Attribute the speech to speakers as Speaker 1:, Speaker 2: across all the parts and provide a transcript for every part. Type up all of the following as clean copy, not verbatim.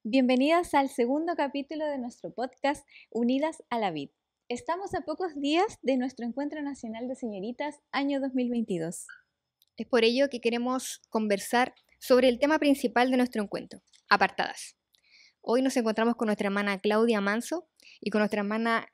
Speaker 1: Bienvenidas al segundo capítulo de nuestro podcast Unidas a la Vid. Estamos a pocos días de nuestro Encuentro Nacional de Señoritas año 2022.
Speaker 2: Es por ello que queremos conversar sobre el tema principal de nuestro encuentro, apartadas. Hoy nos encontramos con nuestra hermana Claudia Manso y con nuestra hermana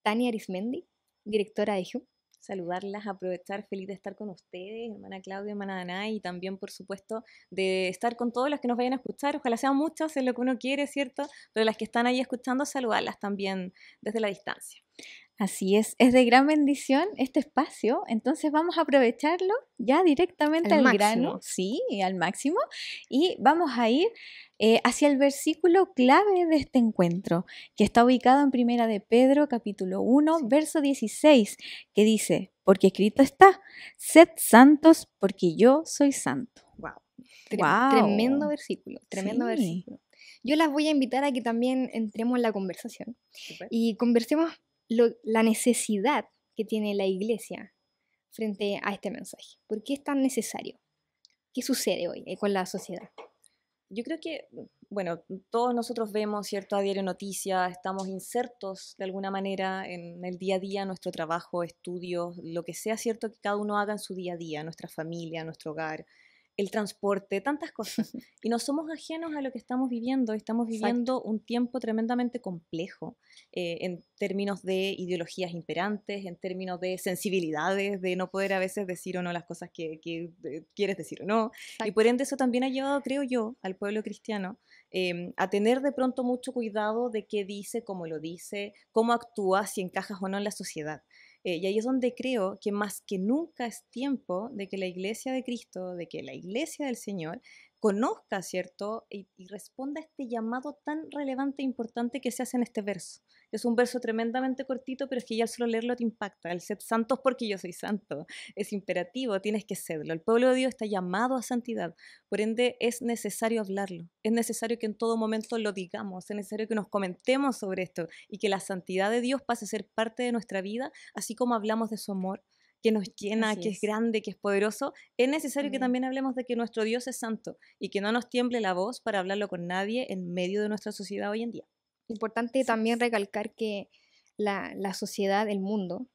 Speaker 2: Tania Arismendi, directora de HU.
Speaker 3: Saludarlas, aprovechar, feliz de estar con ustedes, hermana Claudia, hermana Danay, y también, por supuesto, de estar con todos los que nos vayan a escuchar. Ojalá sean muchos, es lo que uno quiere, ¿cierto? Pero las que están ahí escuchando, saludarlas también desde la distancia.
Speaker 1: Así es de gran bendición este espacio, entonces vamos a aprovecharlo ya directamente al grano, sí, al máximo, y vamos a ir hacia el versículo clave de este encuentro, que está ubicado en Primera de Pedro, capítulo 1, verso 16, que dice, porque escrito está, sed santos porque yo soy santo.
Speaker 2: Wow. Tremendo versículo, tremendo versículo. Yo las voy a invitar a que también entremos en la conversación. Super. Y conversemos la necesidad que tiene la iglesia frente a este mensaje. ¿Por qué es tan necesario? ¿Qué sucede hoy con la sociedad?
Speaker 3: Yo creo que, bueno, todos nosotros vemos, ¿cierto?, a diario noticias, estamos insertos de alguna manera en el día a día, nuestro trabajo, estudios, lo que sea, ¿cierto?, que cada uno haga en su día a día, nuestra familia, nuestro hogar, el transporte, tantas cosas. Y no somos ajenos a lo que estamos viviendo
Speaker 2: Exacto.
Speaker 3: un tiempo tremendamente complejo en términos de ideologías imperantes, en términos de sensibilidades, de no poder a veces decir o no las cosas que quieres decir o no. Exacto. Y por ende eso también ha llevado, creo yo, al pueblo cristiano a tener de pronto mucho cuidado de qué dice, cómo lo dice, cómo actúa, si encajas o no en la sociedad. Y ahí es donde creo que más que nunca es tiempo de que la iglesia de Cristo, de que la iglesia del Señor conozca, ¿cierto? Y responda a este llamado tan relevante e importante que se hace en este verso. Es un verso tremendamente cortito, pero es que ya al solo leerlo te impacta. El sed santos porque yo soy santo. Es imperativo, tienes que serlo. El pueblo de Dios está llamado a santidad. Por ende, es necesario hablarlo. Es necesario que en todo momento lo digamos. Es necesario que nos comentemos sobre esto y que la santidad de Dios pase a ser parte de nuestra vida, así como hablamos de su amor, que nos llena, que es grande, que es poderoso. Es necesario que también hablemos de que nuestro Dios es santo y que no nos tiemble la voz para hablarlo con nadie en medio de nuestra sociedad hoy en día.
Speaker 2: Importante también recalcar que la sociedad, el mundo,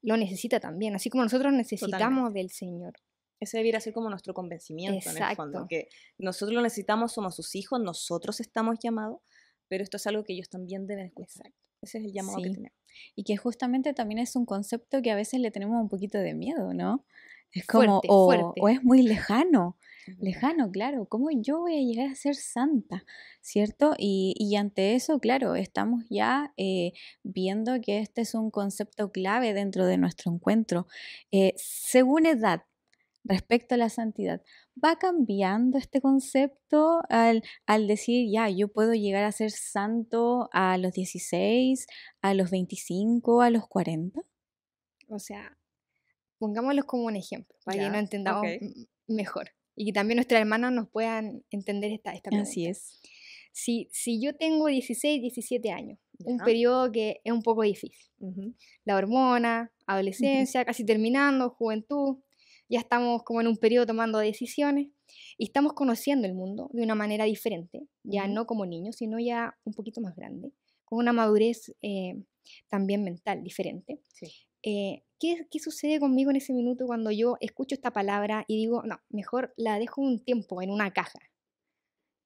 Speaker 2: lo necesita también, así como nosotros necesitamos del Señor.
Speaker 3: Ese debiera ser como nuestro convencimiento. Exacto. En el fondo, que nosotros lo necesitamos, somos sus hijos, nosotros estamos llamados, pero esto es algo que ellos también deben escuchar. Exacto. Ese es el llamado que tenemos.
Speaker 1: Y que justamente también es un concepto que a veces le tenemos un poquito de miedo, ¿no? Es como, fuerte. O es muy lejano, claro, ¿cómo yo voy a llegar a ser santa? ¿Cierto? Y ante eso, claro, estamos ya viendo que este es un concepto clave dentro de nuestro encuentro. Según edad, respecto a la santidad, ¿va cambiando este concepto al decir, ya, yo puedo llegar a ser santo a los 16, a los 25, a los 40?
Speaker 2: O sea, pongámoslos como un ejemplo, para que nos entendamos mejor y que también nuestras hermanas nos puedan entender esta pregunta.
Speaker 1: Así es.
Speaker 2: Si yo tengo 16, 17 años, un periodo que es un poco difícil, la hormona, adolescencia, casi terminando, juventud, ya estamos como en un periodo tomando decisiones y estamos conociendo el mundo de una manera diferente, ya no como niños, sino ya un poquito más grande, con una madurez también mental diferente. Sí. ¿Qué sucede conmigo en ese minuto cuando yo escucho esta palabra y digo, no, mejor la dejo un tiempo en una caja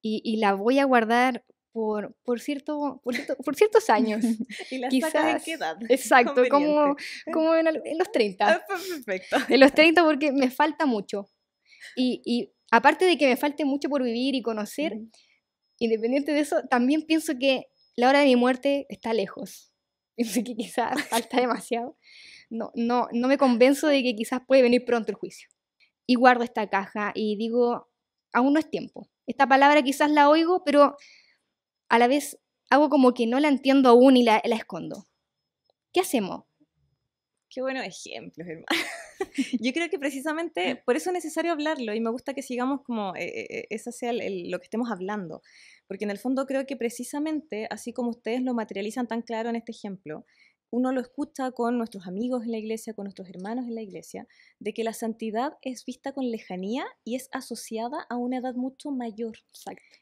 Speaker 2: y la voy a guardar por ciertos años?
Speaker 3: ¿Y la sacas en qué edad?
Speaker 2: Exacto, como en los 30.
Speaker 3: Perfecto.
Speaker 2: En los 30 porque me falta mucho. Y aparte de que me falte mucho por vivir y conocer, independiente de eso, también pienso que la hora de mi muerte está lejos. Pienso que quizás falta demasiado. No me convenzo de que quizás puede venir pronto el juicio. Y guardo esta caja y digo, aún no es tiempo. Esta palabra quizás la oigo, pero a la vez hago como que no la entiendo aún y la escondo. ¿Qué hacemos?
Speaker 3: Qué buenos ejemplos, hermano. Yo creo que precisamente por eso es necesario hablarlo y me gusta que sigamos como ese sea lo que estemos hablando, porque en el fondo creo que precisamente, así como ustedes lo materializan tan claro en este ejemplo, uno lo escucha con nuestros amigos en la iglesia, con nuestros hermanos en la iglesia, de que la santidad es vista con lejanía y es asociada a una edad mucho mayor.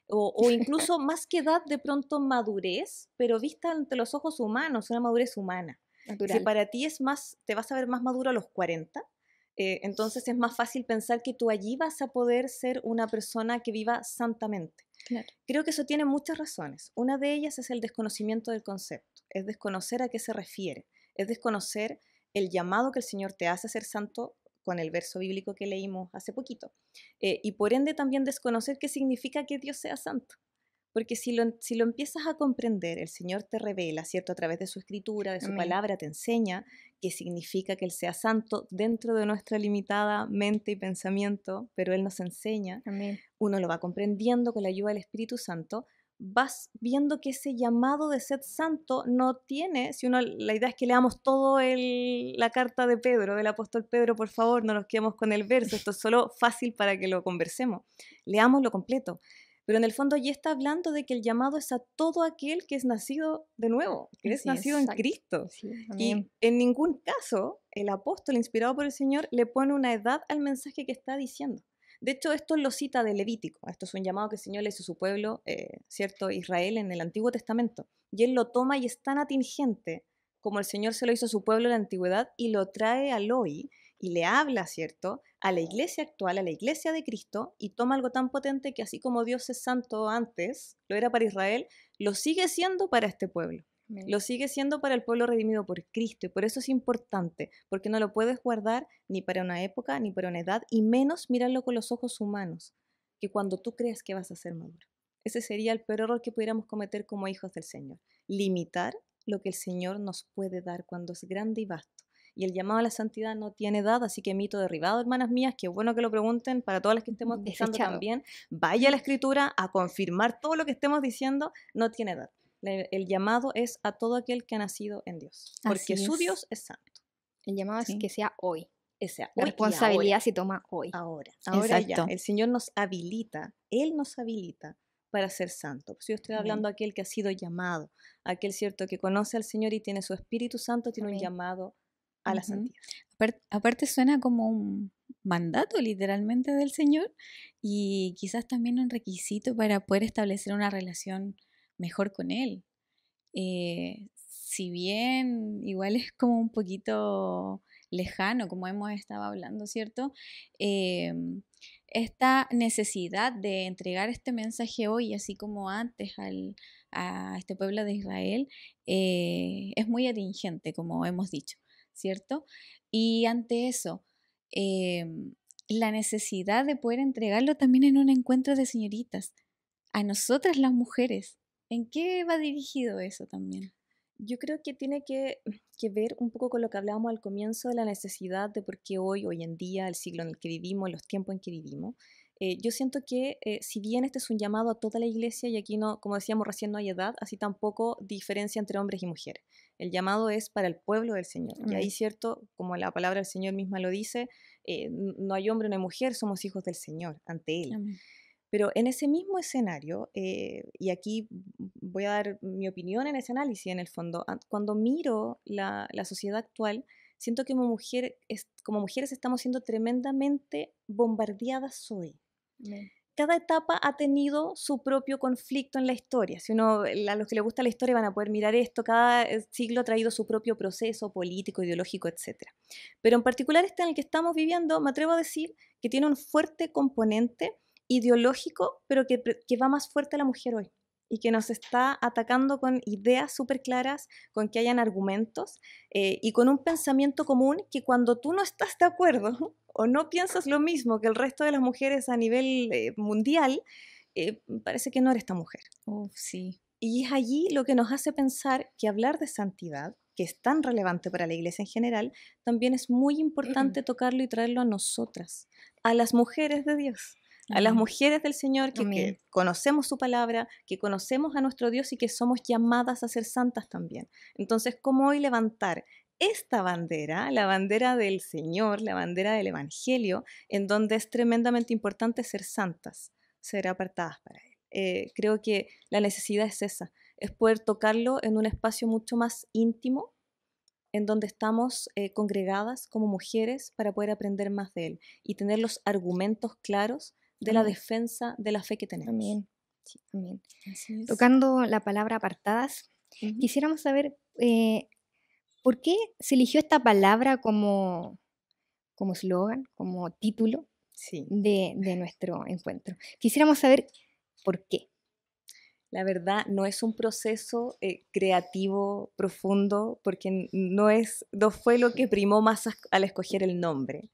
Speaker 3: O incluso más que edad, de pronto madurez, pero vista ante los ojos humanos, una madurez humana. Natural. Si para ti es más, te vas a ver más maduro a los 40, entonces es más fácil pensar que tú allí vas a poder ser una persona que viva santamente. Claro. Creo que eso tiene muchas razones. Una de ellas es el desconocimiento del concepto, es desconocer a qué se refiere, es desconocer el llamado que el Señor te hace a ser santo con el verso bíblico que leímos hace poquito. Y por ende también desconocer qué significa que Dios sea santo. Porque si lo empiezas a comprender, el Señor te revela, ¿cierto? A través de su escritura, de su palabra, te enseña qué significa que Él sea santo dentro de nuestra limitada mente y pensamiento, pero Él nos enseña. Amén. Uno lo va comprendiendo con la ayuda del Espíritu Santo, vas viendo que ese llamado de ser santo no tiene, la idea es que leamos todo la carta de Pedro, del apóstol Pedro, por favor, no nos quedemos con el verso, esto es solo fácil para que lo conversemos, leámoslo completo. Pero en el fondo ya está hablando de que el llamado es a todo aquel que es nacido de nuevo, que es nacido en Cristo. Sí, y en ningún caso el apóstol, inspirado por el Señor, le pone una edad al mensaje que está diciendo. De hecho, esto lo cita de Levítico. Esto es un llamado que el Señor le hizo a su pueblo, ¿cierto? Israel, en el Antiguo Testamento. Y él lo toma y es tan atingente como el Señor se lo hizo a su pueblo en la antigüedad y lo trae al hoy y le habla, ¿cierto?, a la iglesia actual, a la iglesia de Cristo, y toma algo tan potente que así como Dios es santo antes, lo era para Israel, lo sigue siendo para este pueblo. Amén. Lo sigue siendo para el pueblo redimido por Cristo, y por eso es importante, porque no lo puedes guardar ni para una época, ni para una edad, y menos mirarlo con los ojos humanos, que cuando tú crees que vas a ser maduro. Ese sería el peor error que pudiéramos cometer como hijos del Señor, limitar lo que el Señor nos puede dar cuando es grande y vasto. Y el llamado a la santidad no tiene edad, así que mito derribado, hermanas mías, qué bueno que lo pregunten, para todas las que estemos escuchando también, vaya a la Escritura a confirmar todo lo que estemos diciendo, no tiene edad. El llamado es a todo aquel que ha nacido en Dios, porque su Dios es santo.
Speaker 2: El llamado es que sea hoy.
Speaker 3: La
Speaker 2: responsabilidad se toma hoy.
Speaker 3: Ahora ya, el Señor nos habilita, Él nos habilita para ser santo. Si yo estoy hablando de aquel que ha sido llamado, aquel, ¿cierto?, que conoce al Señor y tiene su Espíritu Santo, tiene un llamado a la santidad.
Speaker 1: Aparte suena como un mandato literalmente del Señor y quizás también un requisito para poder establecer una relación mejor con Él. Si bien igual es como un poquito lejano, como hemos estado hablando, ¿cierto? Esta necesidad de entregar este mensaje hoy, así como antes a este pueblo de Israel, es muy atingente, como hemos dicho, ¿cierto? Y ante eso, la necesidad de poder entregarlo también en un encuentro de señoritas, a nosotras las mujeres. ¿En qué va dirigido eso también?
Speaker 3: Yo creo que tiene que ver un poco con lo que hablábamos al comienzo de la necesidad de por qué hoy en día, el siglo en el que vivimos, los tiempos en que vivimos. Yo siento que si bien este es un llamado a toda la iglesia y aquí no, como decíamos recién, no hay edad, así tampoco diferencia entre hombres y mujeres. El llamado es para el pueblo del Señor. Y ahí, cierto, como la palabra del Señor misma lo dice, no hay hombre, no hay mujer, somos hijos del Señor ante Él. Amén. Pero en ese mismo escenario, y aquí voy a dar mi opinión en ese análisis en el fondo, cuando miro la sociedad actual, siento que como mujeres estamos siendo tremendamente bombardeadas hoy. Bien. Cada etapa ha tenido su propio conflicto en la historia. Si a los que les gusta la historia van a poder mirar esto, cada siglo ha traído su propio proceso político, ideológico, etc. Pero en particular este en el que estamos viviendo, me atrevo a decir que tiene un fuerte componente ideológico, pero que va más fuerte a la mujer hoy y que nos está atacando con ideas súper claras, con que hayan argumentos y con un pensamiento común que cuando tú no estás de acuerdo o no piensas lo mismo que el resto de las mujeres a nivel mundial, parece que no eres esta mujer.
Speaker 1: Sí.
Speaker 3: Y es allí lo que nos hace pensar que hablar de santidad, que es tan relevante para la iglesia en general, también es muy importante tocarlo y traerlo a nosotras, a las mujeres de Dios. A las mujeres del Señor que conocemos su palabra, que conocemos a nuestro Dios y que somos llamadas a ser santas también. Entonces, ¿cómo hoy levantar esta bandera, la bandera del Señor, la bandera del Evangelio, en donde es tremendamente importante ser santas, ser apartadas para Él? Creo que la necesidad es esa, es poder tocarlo en un espacio mucho más íntimo, en donde estamos congregadas como mujeres para poder aprender más de Él y tener los argumentos claros de la defensa de la fe que tenemos.
Speaker 2: Amén. Sí, amén. Tocando la palabra apartadas, quisiéramos saber por qué se eligió esta palabra como eslogan, como título de nuestro encuentro. Quisiéramos saber por qué.
Speaker 3: La verdad, no es un proceso creativo, profundo, porque no fue lo que primó más al escoger el nombre.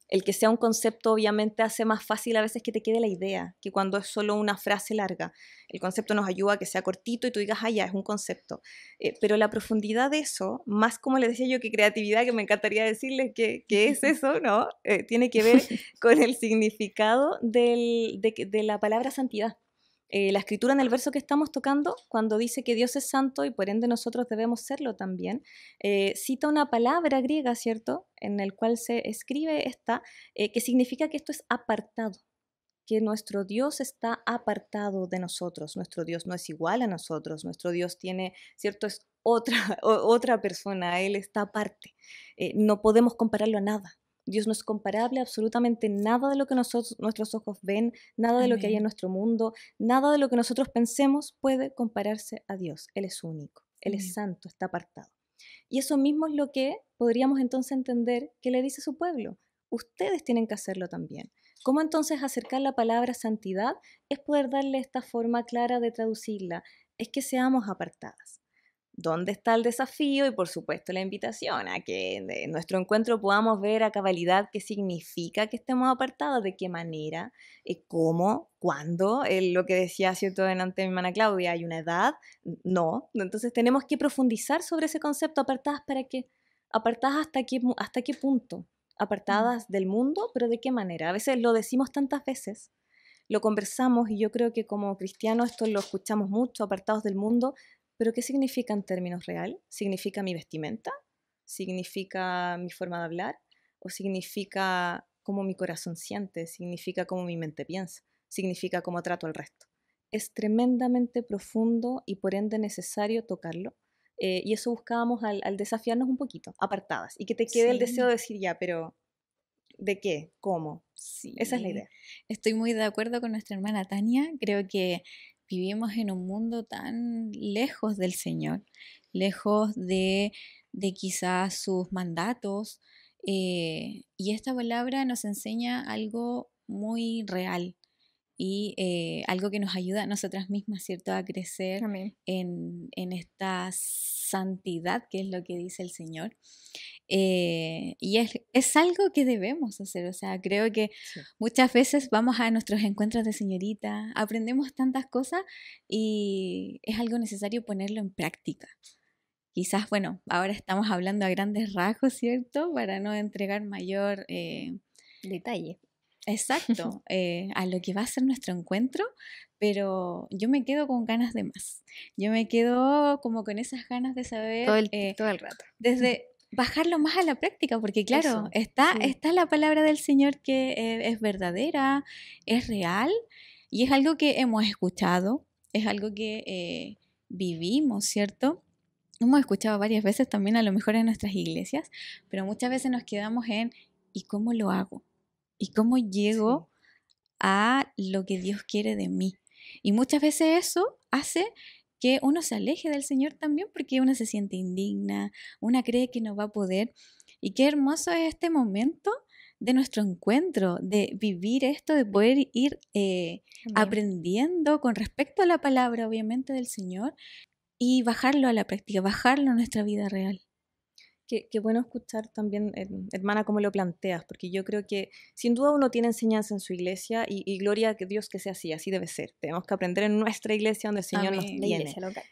Speaker 3: El que sea un concepto obviamente hace más fácil a veces que te quede la idea, que cuando es solo una frase larga. El concepto nos ayuda a que sea cortito y tú digas, ya, es un concepto. Pero la profundidad de eso, más como les decía yo que creatividad, que me encantaría decirles que es eso, ¿no? Tiene que ver con el significado de la palabra santidad. La escritura en el verso que estamos tocando, cuando dice que Dios es santo y por ende nosotros debemos serlo también, cita una palabra griega, ¿cierto?, en el cual se escribe esta, que significa que esto es apartado, que nuestro Dios está apartado de nosotros, nuestro Dios no es igual a nosotros, nuestro Dios tiene, ¿cierto?, es otra persona, Él está aparte, no podemos compararlo a nada. Dios no es comparable a absolutamente nada de lo que nuestros ojos ven, nada de lo que hay en nuestro mundo, nada de lo que nosotros pensemos puede compararse a Dios. Él es único, Él es santo, está apartado. Y eso mismo es lo que podríamos entonces entender que le dice su pueblo. Ustedes tienen que hacerlo también. ¿Cómo entonces acercar la palabra santidad? Es poder darle esta forma clara de traducirla. Es que seamos apartadas. ¿Dónde está el desafío? Y por supuesto la invitación a que en nuestro encuentro podamos ver a cabalidad qué significa que estemos apartados, de qué manera, cómo, cuándo, lo que decía, ¿cierto?, delante de mi hermana Claudia, ¿hay una edad? No. Entonces tenemos que profundizar sobre ese concepto, apartadas para qué, apartadas hasta qué punto, apartadas del mundo, pero ¿de qué manera? A veces lo decimos tantas veces, lo conversamos y yo creo que como cristianos esto lo escuchamos mucho, apartados del mundo. ¿Pero qué significa en términos real? ¿Significa mi vestimenta? ¿Significa mi forma de hablar? ¿O significa cómo mi corazón siente? ¿Significa cómo mi mente piensa? ¿Significa cómo trato al resto? Es tremendamente profundo y por ende necesario tocarlo. Y eso buscábamos al desafiarnos un poquito, apartadas. Y que te quede el deseo de decir, ya, pero ¿de qué? ¿Cómo?
Speaker 1: Sí.
Speaker 3: Esa es la idea.
Speaker 1: Estoy muy de acuerdo con nuestra hermana Tania. Creo que vivimos en un mundo tan lejos del Señor, lejos de quizás sus mandatos, y esta palabra nos enseña algo muy real y algo que nos ayuda a nosotras mismas, ¿cierto?, a crecer en esta santidad, que es lo que dice el Señor. Y es algo que debemos hacer, o sea, creo que muchas veces vamos a nuestros encuentros de señorita, aprendemos tantas cosas y es algo necesario ponerlo en práctica. Quizás, bueno, ahora estamos hablando a grandes rasgos, ¿cierto?, para no entregar mayor
Speaker 2: detalle.
Speaker 1: Exacto, a lo que va a ser nuestro encuentro, pero yo me quedo con ganas de más. Yo me quedo como con esas ganas de saber
Speaker 2: todo el rato.
Speaker 1: desde bajarlo más a la práctica, porque claro, está la palabra del Señor que es verdadera, es real y es algo que hemos escuchado, es algo que vivimos, ¿cierto? Hemos escuchado varias veces también a lo mejor en nuestras iglesias, pero muchas veces nos quedamos en ¿y cómo lo hago? ¿Y cómo llego a lo que Dios quiere de mí? Y muchas veces eso hace que uno se aleje del Señor también porque uno se siente indigna, una cree que no va a poder. Y qué hermoso es este momento de nuestro encuentro, de vivir esto, de poder ir aprendiendo con respecto a la palabra, obviamente, del Señor y bajarlo a la práctica, bajarlo a nuestra vida real.
Speaker 3: Qué bueno escuchar también, hermana, cómo lo planteas, porque yo creo que sin duda uno tiene enseñanza en su iglesia y gloria a Dios que sea así debe ser. Tenemos que aprender en nuestra iglesia donde el Señor nos tiene.
Speaker 2: La iglesia local.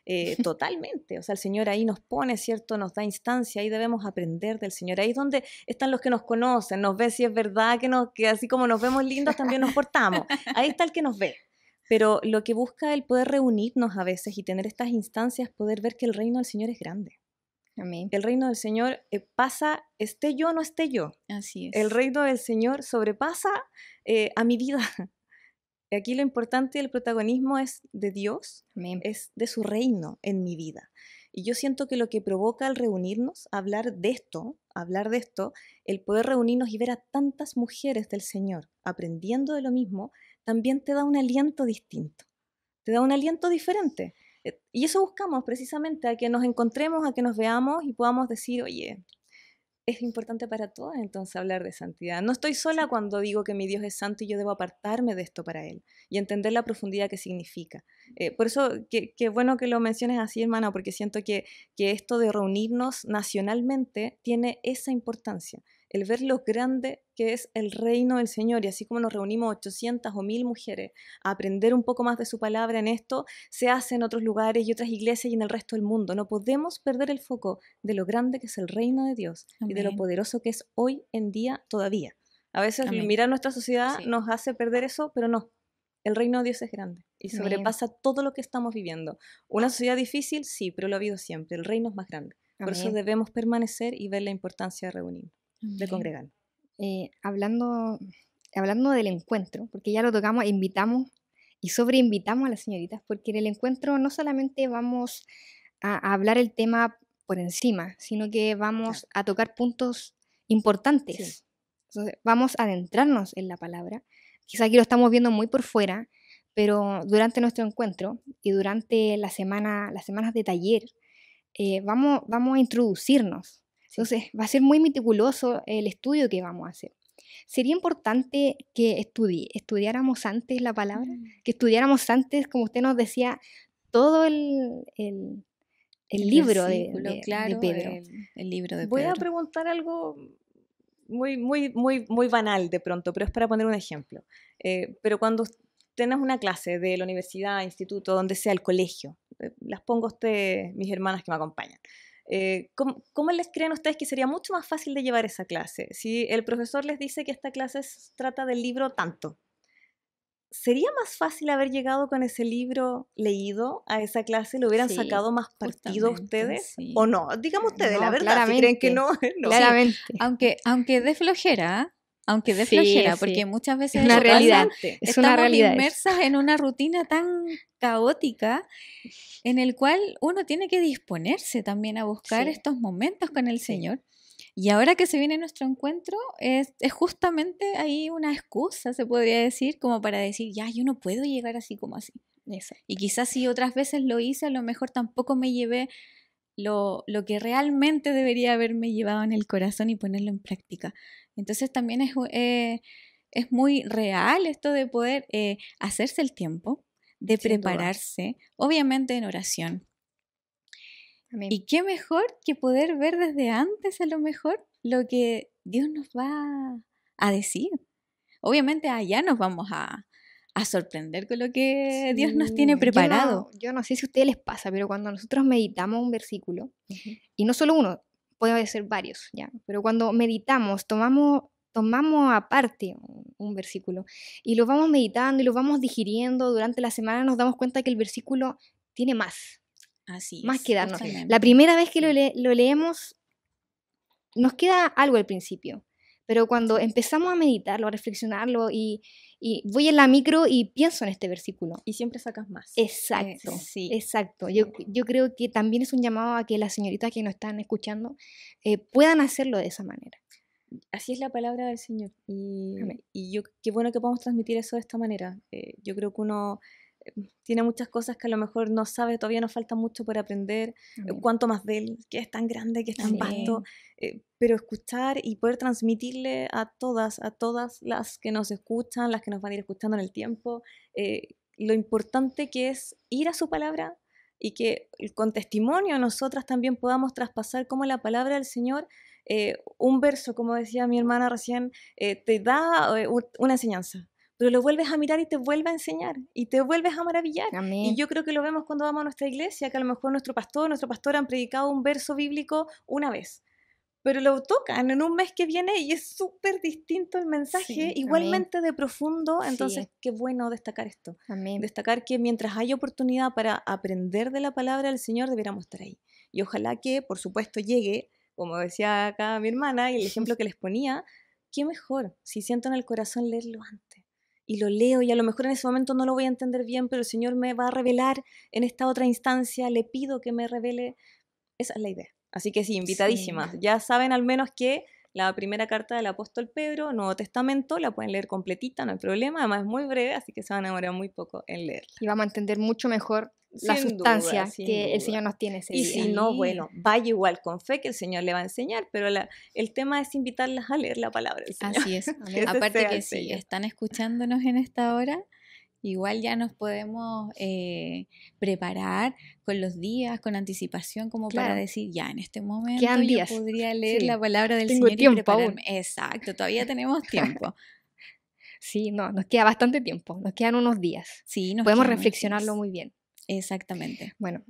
Speaker 3: Totalmente, o sea, el Señor ahí nos pone, ¿cierto? Nos da instancia, ahí debemos aprender del Señor. Ahí es donde están los que nos conocen, nos ve si es verdad que así como nos vemos lindos también nos portamos. Ahí está el que nos ve. Pero lo que busca el poder reunirnos a veces y tener estas instancias, poder ver que el reino del Señor es grande.
Speaker 2: Amén.
Speaker 3: El reino del Señor pasa, esté yo o no esté yo.
Speaker 1: Así es.
Speaker 3: El reino del Señor sobrepasa a mi vida. Aquí lo importante del protagonismo es de Dios,
Speaker 2: Amén.
Speaker 3: es de su reino en mi vida. Y yo siento que lo que provoca al reunirnos, hablar de esto, el poder reunirnos y ver a tantas mujeres del Señor aprendiendo de lo mismo, también te da un aliento distinto, te da un aliento diferente. Y eso buscamos precisamente, a que nos encontremos, a que nos veamos y podamos decir, oye, es importante para todos entonces hablar de santidad. No estoy sola cuando digo que mi Dios es santo y yo debo apartarme de esto para Él y entender la profundidad que significa. Por eso, qué bueno que lo menciones así, hermana, porque siento que esto de reunirnos nacionalmente tiene esa importancia. El ver lo grande que es el reino del Señor, y así como nos reunimos 800 o 1000 mujeres a aprender un poco más de su palabra en esto, se hace en otros lugares y otras iglesias y en el resto del mundo. No podemos perder el foco de lo grande que es el reino de Dios. Amén. Y de lo poderoso que es hoy en día todavía. A veces Amén. Mirar nuestra sociedad nos hace perder eso, pero no. El reino de Dios es grande y sobrepasa todo lo que estamos viviendo. Una sociedad difícil, sí, pero lo ha habido siempre. El reino es más grande. Por Amén. Eso debemos permanecer y ver la importancia de reunirnos, de congregar.
Speaker 2: Hablando del encuentro, porque ya lo tocamos, invitamos y sobreinvitamos a las señoritas, porque en el encuentro no solamente vamos a hablar el tema por encima, sino que vamos a tocar puntos importantes. Sí. Entonces, vamos a adentrarnos en la palabra. Quizá aquí lo estamos viendo muy por fuera, pero durante nuestro encuentro y durante las semanas de taller, vamos a introducirnos. Entonces, va a ser muy meticuloso el estudio que vamos a hacer. Sería importante que estudiáramos antes la palabra, que estudiáramos antes, como usted nos decía, todo el libro de Pedro.
Speaker 1: El libro de Pedro.
Speaker 3: Voy a preguntar algo muy banal de pronto, pero es para poner un ejemplo. Pero cuando tenés una clase de la universidad, instituto, donde sea, el colegio, las pongo a ustedes, mis hermanas que me acompañan. ¿Cómo les creen ustedes que sería mucho más fácil de llevar esa clase? Si el profesor les dice que esta clase trata del libro tanto, ¿sería más fácil haber llegado con ese libro leído a esa clase? ¿Lo hubieran sacado más partido ustedes? Sí. ¿O no? Díganme ustedes, la verdad, si creen que no.
Speaker 1: Claramente. Sí. Aunque de flojera, porque muchas veces
Speaker 2: es una realidad.
Speaker 1: Estamos inmersas en una rutina tan caótica en el cual uno tiene que disponerse también a buscar estos momentos con el Señor. Y ahora que se viene nuestro encuentro, es justamente ahí una excusa, se podría decir, como para decir, ya, yo no puedo llegar así como así. Exacto. Y quizás si otras veces lo hice, a lo mejor tampoco me llevé lo que realmente debería haberme llevado en el corazón y ponerlo en práctica. Entonces también es muy real esto de poder hacerse el tiempo, de prepararse, obviamente en oración. Amén. Y qué mejor que poder ver desde antes a lo mejor lo que Dios nos va a decir. Obviamente allá nos vamos a sorprender con lo que Dios nos tiene preparado.
Speaker 2: Yo no sé si a ustedes les pasa, pero cuando nosotros meditamos un versículo, y no solo uno, puede ser varios, ¿ya? Pero cuando meditamos, tomamos aparte un versículo y lo vamos meditando y lo vamos digiriendo durante la semana, nos damos cuenta que el versículo tiene más.
Speaker 1: Así
Speaker 2: más
Speaker 1: es,
Speaker 2: que darnos. La primera vez que lo leemos, nos queda algo al principio, pero cuando empezamos a meditarlo, a reflexionarlo y voy en la micro y pienso en este versículo.
Speaker 3: Y siempre sacas más.
Speaker 2: Exacto, exacto. Yo creo que también es un llamado a que las señoritas que nos están escuchando puedan hacerlo de esa manera.
Speaker 3: Así es la palabra del Señor. Y qué bueno que podamos transmitir eso de esta manera. Yo creo que uno tiene muchas cosas que a lo mejor no sabe, todavía nos falta mucho por aprender, cuánto más de Él, que es tan grande, que es tan vasto, pero escuchar y poder transmitirle a todas las que nos escuchan, las que nos van a ir escuchando en el tiempo, lo importante que es ir a su palabra y que con testimonio nosotras también podamos traspasar cómo la palabra del Señor, un verso, como decía mi hermana recién, te da una enseñanza, pero lo vuelves a mirar y te vuelve a enseñar y te vuelves a maravillar.
Speaker 2: Amén.
Speaker 3: Y yo creo que lo vemos cuando vamos a nuestra iglesia, que a lo mejor nuestra pastora han predicado un verso bíblico una vez, pero lo tocan en un mes que viene y es súper distinto el mensaje, igualmente de profundo. Entonces, qué bueno destacar esto.
Speaker 2: Amén.
Speaker 3: Destacar que mientras hay oportunidad para aprender de la palabra del Señor, deberíamos estar ahí. Y ojalá que, por supuesto, llegue, como decía acá mi hermana, y el ejemplo que les ponía, qué mejor si siento en el corazón leerlo antes. Y lo leo y a lo mejor en ese momento no lo voy a entender bien, pero el Señor me va a revelar en esta otra instancia, le pido que me revele, Esa es la idea. Así que sí, invitadísimas. Sí. Ya saben al menos que la primera carta del apóstol Pedro, Nuevo Testamento, la pueden leer completita, no hay problema. Además es muy breve, así que se van a demorar muy poco en leerla.
Speaker 2: Y vamos a entender mucho mejor la sustancia que el Señor nos tiene ese día.
Speaker 3: Y si no, bueno, vaya igual con fe que el Señor le va a enseñar, pero el tema es invitarlas a leer la palabra del Señor.
Speaker 1: Así es. Aparte que si están escuchándonos en esta hora, igual ya nos podemos preparar con los días, con anticipación, como para decir, ya en este momento yo podría leer la palabra del Señor y prepararme. Aún. Exacto, todavía tenemos tiempo.
Speaker 2: Sí, no, nos queda bastante tiempo, nos quedan unos días.
Speaker 1: Sí,
Speaker 2: podemos reflexionarlo muy bien.
Speaker 1: Exactamente.
Speaker 2: Bueno,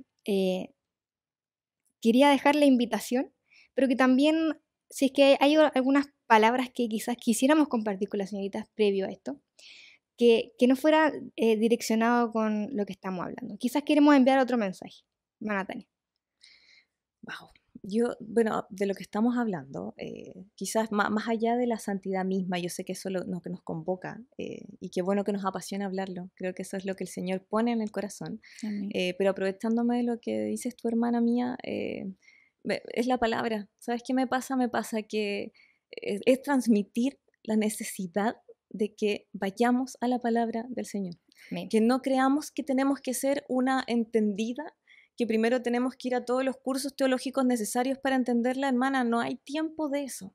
Speaker 2: quería dejar la invitación, pero que también, si es que hay algunas palabras que quizás quisiéramos compartir con las señoritas previo a esto, que no fuera direccionado con lo que estamos hablando. Quizás queremos enviar otro mensaje. Hermana Tania.
Speaker 3: Wow. Yo, bueno, de lo que estamos hablando, quizás más allá de la santidad misma, yo sé que eso es lo que nos convoca y qué bueno que nos apasiona hablarlo. Creo que eso es lo que el Señor pone en el corazón. Pero aprovechándome de lo que dices tu hermana mía, es la palabra. ¿Sabes qué me pasa? Me pasa que es transmitir la necesidad de que vayamos a la palabra del Señor.
Speaker 2: Amén.
Speaker 3: Que no creamos que tenemos que ser una entendida, que primero tenemos que ir a todos los cursos teológicos necesarios para entenderla, hermana. No hay tiempo de eso.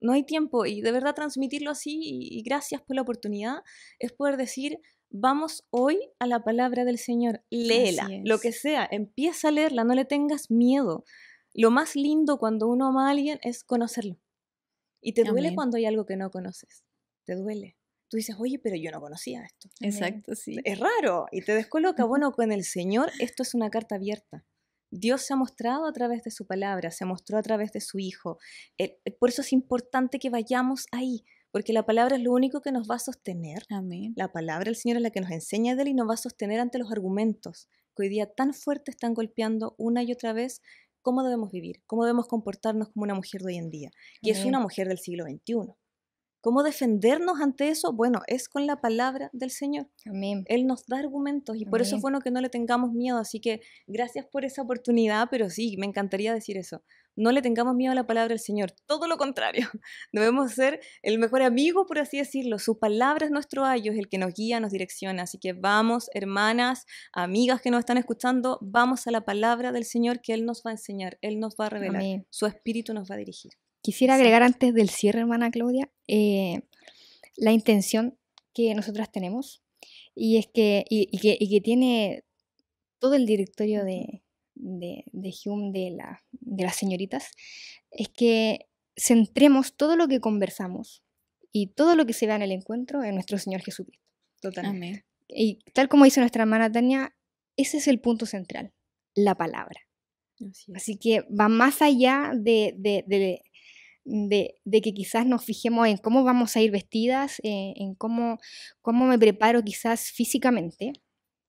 Speaker 3: No hay tiempo. Y de verdad transmitirlo así, y gracias por la oportunidad, es poder decir, vamos hoy a la palabra del Señor. Léela, lo que sea, empieza a leerla, no le tengas miedo. Lo más lindo cuando uno ama a alguien es conocerlo. Y te duele
Speaker 1: Amén.
Speaker 3: cuando hay algo que no conoces. Te duele. Tú dices, oye, pero yo no conocía esto.
Speaker 1: Exacto, sí.
Speaker 3: Es raro y te descoloca. Bueno, con el Señor esto es una carta abierta. Dios se ha mostrado a través de su palabra, se mostró a través de su Hijo. Por eso es importante que vayamos ahí, porque la palabra es lo único que nos va a sostener.
Speaker 1: Amén.
Speaker 3: La palabra del Señor es la que nos enseña de Él y nos va a sostener ante los argumentos que hoy día tan fuerte están golpeando una y otra vez cómo debemos vivir, cómo debemos comportarnos como una mujer de hoy en día, que es una mujer del siglo XXI. ¿Cómo defendernos ante eso? Bueno, es con la palabra del Señor.
Speaker 2: Amén.
Speaker 3: Él nos da argumentos y por eso es bueno que no le tengamos miedo. Así que gracias por esa oportunidad, pero sí, me encantaría decir eso. No le tengamos miedo a la palabra del Señor, todo lo contrario. Debemos ser el mejor amigo, por así decirlo. Su palabra es nuestro ayo, es el que nos guía, nos direcciona. Así que vamos, hermanas, amigas que nos están escuchando, vamos a la palabra del Señor que Él nos va a enseñar, Él nos va a revelar.
Speaker 2: Amén.
Speaker 3: Su Espíritu nos va a dirigir.
Speaker 2: Quisiera agregar antes del cierre, hermana Claudia, la intención que nosotras tenemos y es que tiene todo el directorio de Hume, de las señoritas, es que centremos todo lo que conversamos y todo lo que se vea en el encuentro en nuestro Señor Jesucristo.
Speaker 3: Totalmente.
Speaker 1: Amén.
Speaker 2: Y tal como dice nuestra hermana Tania, ese es el punto central, la palabra. Así que va más allá de que quizás nos fijemos en cómo vamos a ir vestidas, en cómo me preparo quizás físicamente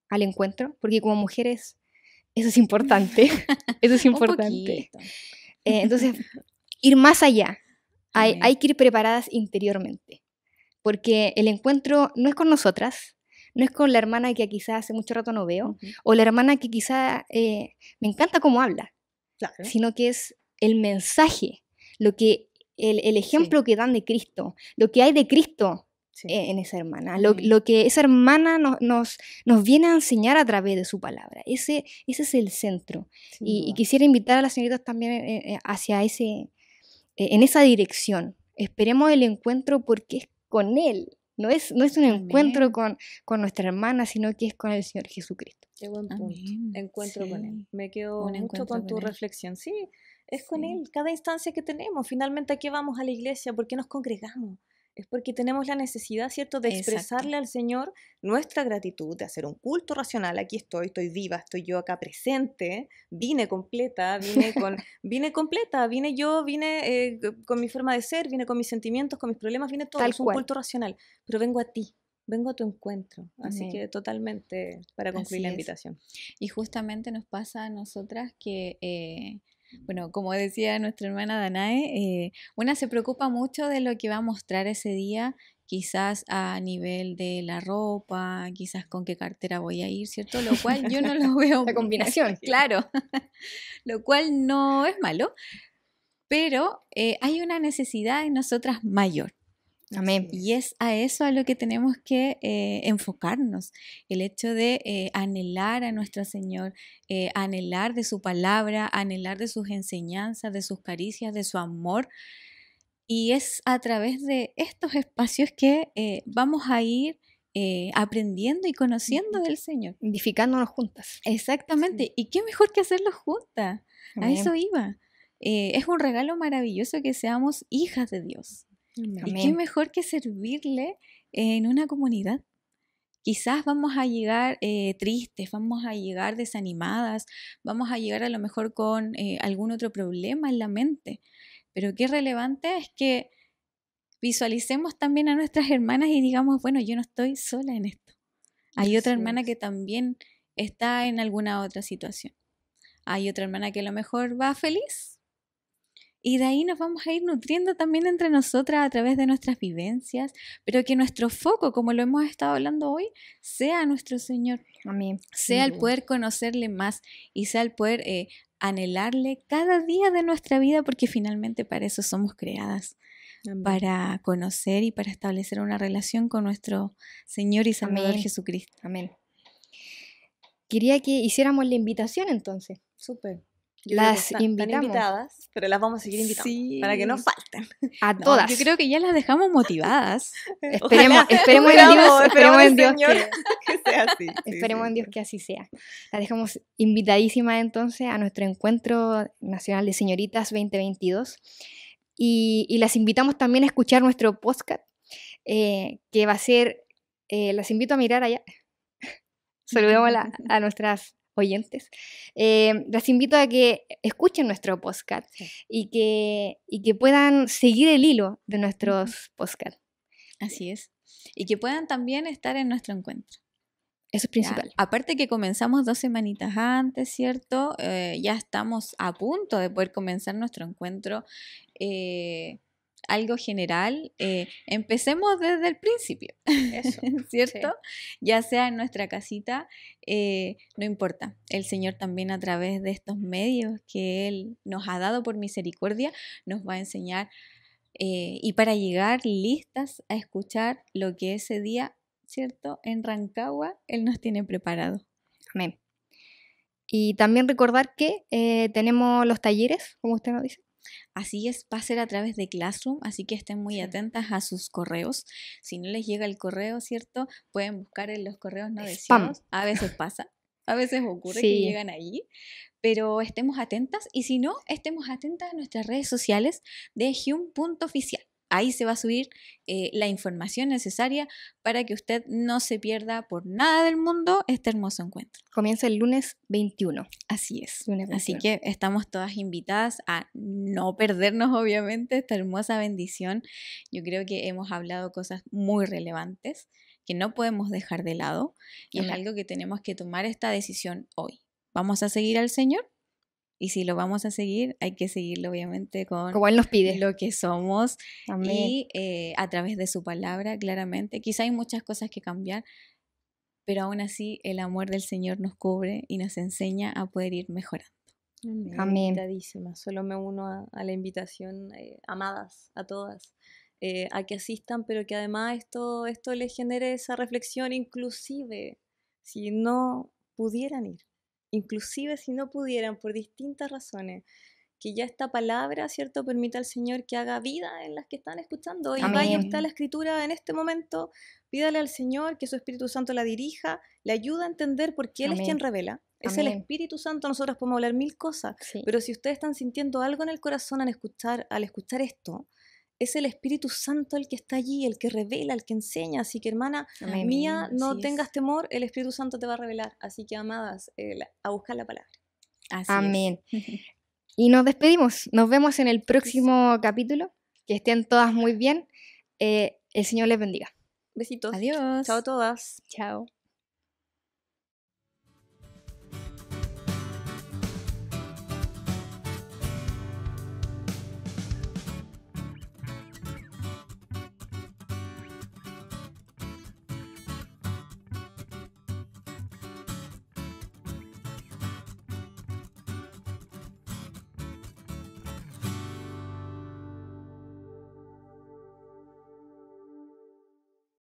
Speaker 2: al encuentro, porque como mujeres eso es importante, eso es importante. Entonces, ir más allá, hay que ir preparadas interiormente, porque el encuentro no es con nosotras, no es con la hermana que quizás hace mucho rato no veo, o la hermana que quizás me encanta cómo habla,
Speaker 3: claro,
Speaker 2: sino que es el mensaje, lo que el ejemplo que dan de Cristo, lo que hay de Cristo en esa hermana, lo que esa hermana nos viene a enseñar a través de su palabra. Ese es el centro. Y quisiera invitar a las señoritas también hacia en esa dirección. Esperemos el encuentro porque es con Él. No es un encuentro con nuestra hermana, sino que es con el Señor Jesucristo.
Speaker 3: Qué buen punto. Encuentro con Él. Me quedo mucho con tu reflexión. Sí, es con Él. Cada instancia que tenemos. Finalmente, ¿a qué vamos a la iglesia? ¿Por qué nos congregamos? Es porque tenemos la necesidad, ¿cierto?, de expresarle al Señor nuestra gratitud, de hacer un culto racional. Aquí estoy viva, estoy yo acá presente, vine completa, vine con mi forma de ser, vine con mis sentimientos, con mis problemas, vine todo, es un culto racional, pero vengo a ti. Vengo a tu encuentro, así que totalmente para concluir la invitación.
Speaker 1: Y justamente nos pasa a nosotras que, bueno, como decía nuestra hermana Danae, una se preocupa mucho de lo que va a mostrar ese día, quizás a nivel de la ropa, quizás con qué cartera voy a ir, ¿cierto? Lo cual yo no lo veo.
Speaker 2: La combinación.
Speaker 1: Claro, lo cual no es malo, pero hay una necesidad en nosotras mayor.
Speaker 2: Amén.
Speaker 1: Y es a eso a lo que tenemos que enfocarnos, el hecho de anhelar a nuestro Señor, anhelar de su palabra, anhelar de sus enseñanzas, de sus caricias, de su amor. Y es a través de estos espacios que vamos a ir aprendiendo y conociendo del Señor.
Speaker 2: Edificándonos juntas.
Speaker 1: Exactamente. Sí. ¿Y qué mejor que hacerlo juntas?
Speaker 2: Amén.
Speaker 1: A eso iba. Es un regalo maravilloso que seamos hijas de Dios.
Speaker 2: Amén.
Speaker 1: Y qué mejor que servirle en una comunidad. Quizás vamos a llegar tristes, vamos a llegar desanimadas, vamos a llegar a lo mejor con algún otro problema en la mente. Pero qué relevante es que visualicemos también a nuestras hermanas y digamos, bueno, yo no estoy sola en esto. Hay otra hermana que también está en alguna otra situación. Hay otra hermana que a lo mejor va feliz. Y de ahí nos vamos a ir nutriendo también entre nosotras a través de nuestras vivencias, pero que nuestro foco, como lo hemos estado hablando hoy, sea nuestro Señor.
Speaker 2: Amén.
Speaker 1: Sea el poder conocerle más y sea el poder anhelarle cada día de nuestra vida, porque finalmente para eso somos creadas. Amén. Para conocer y para establecer una relación con nuestro Señor y Salvador
Speaker 2: Amén.
Speaker 1: Jesucristo.
Speaker 2: Amén. Quería que hiciéramos la invitación entonces.
Speaker 3: Súper.
Speaker 2: Las
Speaker 3: están invitadas, pero las vamos a seguir invitando para que no falten.
Speaker 2: A todas.
Speaker 1: Yo creo que ya las dejamos motivadas.
Speaker 2: Esperemos en Dios
Speaker 3: que sea así.
Speaker 2: Esperemos en Dios que así sea. Las dejamos invitadísimas entonces a nuestro Encuentro Nacional de Señoritas 2022 y las invitamos también a escuchar nuestro podcast que va a ser, las invito a mirar allá. Saludemos a nuestras oyentes, las invito a que escuchen nuestro podcast y que puedan seguir el hilo de nuestros podcasts.
Speaker 1: Así es. Y que puedan también estar en nuestro encuentro.
Speaker 2: Eso es principal.
Speaker 1: Ya, aparte que comenzamos 2 semanitas antes, ¿cierto? Ya estamos a punto de poder comenzar nuestro encuentro. Algo general, empecemos desde el principio,
Speaker 3: eso,
Speaker 1: ¿cierto?
Speaker 3: Sí.
Speaker 1: Ya sea en nuestra casita, no importa. El Señor también a través de estos medios que Él nos ha dado por misericordia, nos va a enseñar y para llegar listas a escuchar lo que ese día, ¿cierto? En Rancagua, Él nos tiene preparado.
Speaker 2: Amén. Y también recordar que tenemos los talleres, como usted nos dice.
Speaker 1: Así es, va a ser a través de Classroom, así que estén muy atentas a sus correos. Si no les llega el correo, ¿cierto? Pueden buscar en los correos no deseados. A veces pasa, a veces ocurre que llegan allí, pero estemos atentas y si no, estemos atentas a nuestras redes sociales de Hume.oficial. Ahí se va a subir la información necesaria para que usted no se pierda por nada del mundo este hermoso encuentro.
Speaker 2: Comienza el lunes 21.
Speaker 1: Así es.
Speaker 2: Lunes 21.
Speaker 1: Así que estamos todas invitadas a no perdernos, obviamente, esta hermosa bendición. Yo creo que hemos hablado cosas muy relevantes que no podemos dejar de lado y es algo que tenemos que tomar esta decisión hoy. ¿Vamos a seguir al Señor? Y si lo vamos a seguir, hay que seguirlo obviamente
Speaker 2: como Él nos pide,
Speaker 1: lo que somos.
Speaker 2: Amén.
Speaker 1: Y a través de su palabra, claramente. Quizá hay muchas cosas que cambiar, pero aún así el amor del Señor nos cubre y nos enseña a poder ir mejorando.
Speaker 2: Amén.
Speaker 3: Invitadísima. Solo me uno a la invitación, amadas, a todas, a que asistan, pero que además esto les genere esa reflexión, inclusive si no pudieran ir. Inclusive si no pudieran, por distintas razones, que ya esta palabra, ¿cierto?, permita al Señor que haga vida en las que están escuchando. Y vaya usted a la Escritura en este momento, pídale al Señor que su Espíritu Santo la dirija, le ayude a entender por qué Él es quien revela. Es el Espíritu Santo, nosotros podemos hablar 1000 cosas, pero si ustedes están sintiendo algo en el corazón al escuchar esto, es el Espíritu Santo el que está allí, el que revela, el que enseña. Así que, hermana mía, no tengas temor, el Espíritu Santo te va a revelar. Así que, amadas, a buscar la palabra.
Speaker 1: Así
Speaker 2: Amén.
Speaker 1: es.
Speaker 2: Y nos despedimos. Nos vemos en el próximo capítulo. Que estén todas muy bien. El Señor les bendiga.
Speaker 3: Besitos.
Speaker 1: Adiós.
Speaker 3: Chao a todas.
Speaker 2: Chao.